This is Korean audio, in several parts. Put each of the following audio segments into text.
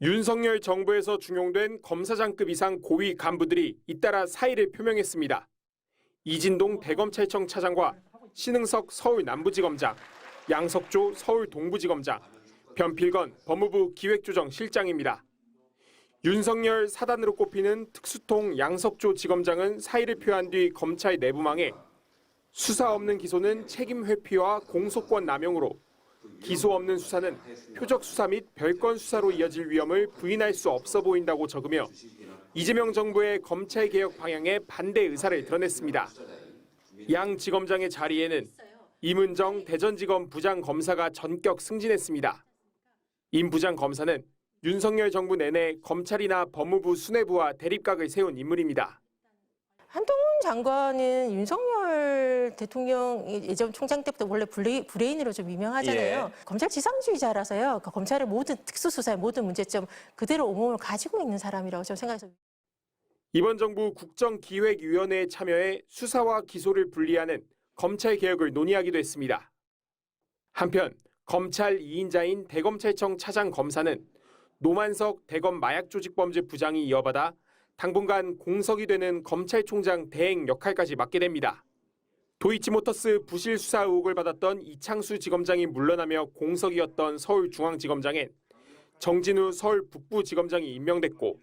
윤석열 정부에서 중용된 검사장급 이상 고위 간부들이 잇따라 사의를 표명했습니다. 이진동 대검찰청 차장과 신흥석 서울 남부지검장, 양석조 서울 동부지검장, 변필건 법무부 기획조정실장입니다. 윤석열 사단으로 꼽히는 특수통 양석조 지검장은 사의를 표한 뒤 검찰 내부망에 수사 없는 기소는 책임 회피와 공소권 남용으로 기소 없는 수사는 표적 수사 및 별건 수사로 이어질 위험을 부인할 수 없어 보인다고 적으며 이재명 정부의 검찰 개혁 방향에 반대 의사를 드러냈습니다. 양 지검장의 자리에는 임은정 대전지검 부장검사가 전격 승진했습니다. 임 부장검사는 윤석열 정부 내내 검찰이나 법무부 수뇌부와 대립각을 세운 인물입니다. 한동훈 장관은 윤석열 대통령 예전 총장 때부터 원래 브레인으로 좀 유명하잖아요. 검찰 지상주의자라서요. 그 검찰의 모든 특수수사의 모든 문제점 그대로 온몸을 가지고 있는 사람이라고 저는 생각해서. 이번 정부 국정기획위원회에 참여해 수사와 기소를 분리하는 검찰 개혁을 논의하기도 했습니다. 한편 검찰 2인자인 대검찰청 차장 검사는 노만석 대검 마약조직범죄 부장이 이어받아 당분간 공석이 되는 검찰총장 대행 역할까지 맡게 됩니다. 도이치모터스 부실 수사 의혹을 받았던 이창수 지검장이 물러나며 공석이었던 서울중앙지검장엔 정진우 서울 북부지검장이 임명됐고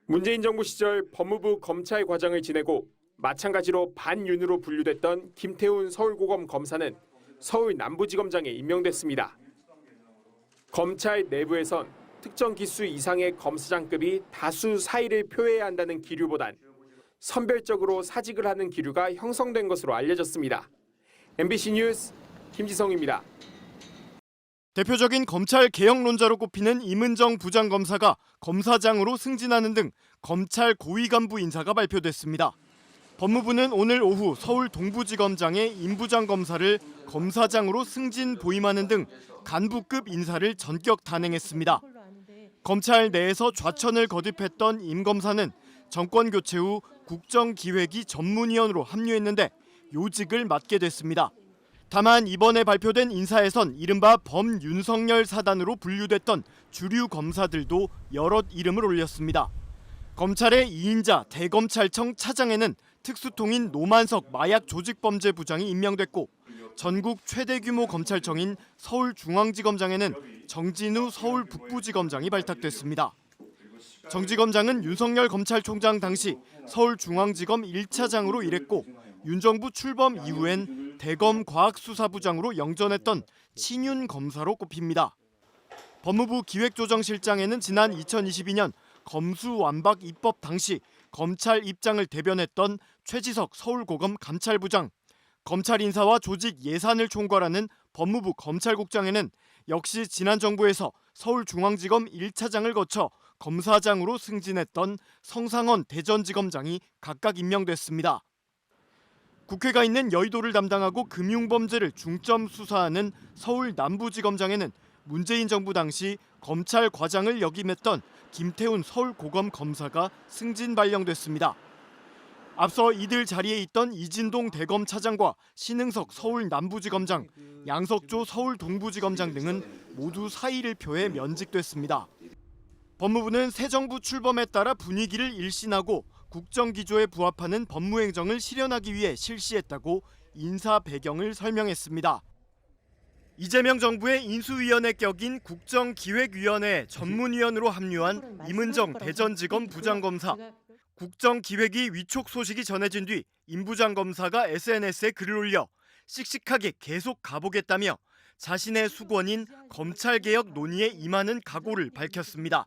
문재인 정부 시절 법무부 검찰과장을 지내고 마찬가지로 반윤으로 분류됐던 김태훈 서울고검 검사는 서울 남부지검장에 임명됐습니다. 검찰 내부에선 특정 기수 이상의 검사장급이 다수 사의를 표해야 한다는 기류보단 선별적으로 사직을 하는 기류가 형성된 것으로 알려졌습니다. MBC 뉴스 김지성입니다. 대표적인 검찰 개혁론자로 꼽히는 임은정 부장검사가 검사장으로 승진하는 등 검찰 고위 간부 인사가 발표됐습니다. 법무부는 오늘 오후 서울 동부지검장의 임 부장검사를 검사장으로 승진 보임하는 등 간부급 인사를 전격 단행했습니다. 검찰 내에서 좌천을 거듭했던 임 검사는 정권 교체 후 국정기획위 전문위원으로 합류했는데 요직을 맡게 됐습니다. 다만 이번에 발표된 인사에선 이른바 범윤석열 사단으로 분류됐던 주류 검사들도 여럿 이름을 올렸습니다. 검찰의 2인자 대검찰청 차장에는 특수통인 노만석 마약조직범죄부장이 임명됐고 전국 최대 규모 검찰청인 서울중앙지검장에는 정진우 서울 북부지검장이 발탁됐습니다. 정 지검장은 윤석열 검찰총장 당시 서울중앙지검 1차장으로 일했고 윤 정부 출범 이후엔 대검 과학수사부장으로 영전했던 친윤 검사로 꼽힙니다. 법무부 기획조정실장에는 지난 2022년 검수완박 입법 당시 검찰 입장을 대변했던 최지석 서울고검 감찰부장, 검찰 인사와 조직 예산을 총괄하는 법무부 검찰국장에는 역시 지난 정부에서 서울중앙지검 1차장을 거쳐 검사장으로 승진했던 성상원 대전지검장이 각각 임명됐습니다. 국회가 있는 여의도를 담당하고 금융범죄를 중점 수사하는 서울 남부지검장에는 문재인 정부 당시 검찰과장을 역임했던 김태훈 서울고검 검사가 승진 발령됐습니다. 앞서 이들 자리에 있던 이진동 대검 차장과 신흥석 서울 남부지검장, 양석조 서울 동부지검장 등은 모두 사의를 표해 면직됐습니다. 법무부는 새 정부 출범에 따라 분위기를 일신하고 국정기조에 부합하는 법무행정을 실현하기 위해 실시했다고 인사 배경을 설명했습니다. 이재명 정부의 인수위원회 격인 국정기획위원회 전문위원으로 합류한 임은정 대전지검 부장검사. 국정기획위 위촉 소식이 전해진 뒤 임 부장검사가 SNS에 글을 올려 씩씩하게 계속 가보겠다며 자신의 수건인 검찰개혁 논의에 임하는 각오를 밝혔습니다.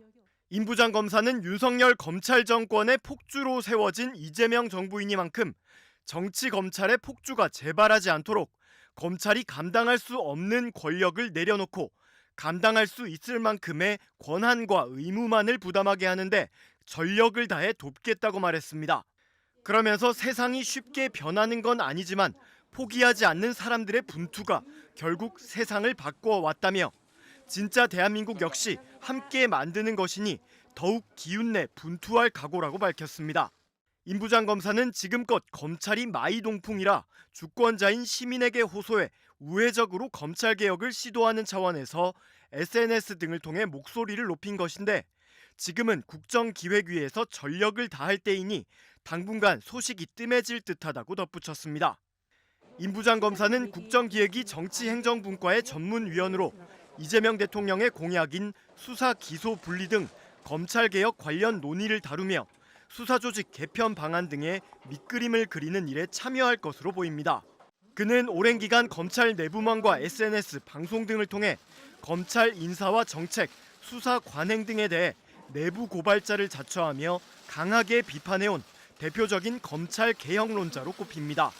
임 부장검사는 윤석열 검찰 정권의 폭주로 세워진 이재명 정부이니만큼 정치 검찰의 폭주가 재발하지 않도록 검찰이 감당할 수 없는 권력을 내려놓고 감당할 수 있을 만큼의 권한과 의무만을 부담하게 하는데 전력을 다해 돕겠다고 말했습니다. 그러면서 세상이 쉽게 변하는 건 아니지만 포기하지 않는 사람들의 분투가 결국 세상을 바꿔왔다며 진짜 대한민국 역시 함께 만드는 것이니 더욱 기운내 분투할 각오라고 밝혔습니다. 임 부장 검사는 지금껏 검찰이 마이동풍이라 주권자인 시민에게 호소해 우회적으로 검찰 개혁을 시도하는 차원에서 SNS 등을 통해 목소리를 높인 것인데 지금은 국정기획위에서 전력을 다할 때이니 당분간 소식이 뜸해질 듯하다고 덧붙였습니다. 임 부장 검사는 국정기획위 정치행정분과의 전문위원으로 이재명 대통령의 공약인 수사 기소 분리 등 검찰개혁 관련 논의를 다루며 수사조직 개편 방안 등의 밑그림을 그리는 일에 참여할 것으로 보입니다. 그는 오랜 기간 검찰 내부망과 SNS, 방송 등을 통해 검찰 인사와 정책, 수사 관행 등에 대해 내부 고발자를 자처하며 강하게 비판해온 대표적인 검찰 개혁론자로 꼽힙니다.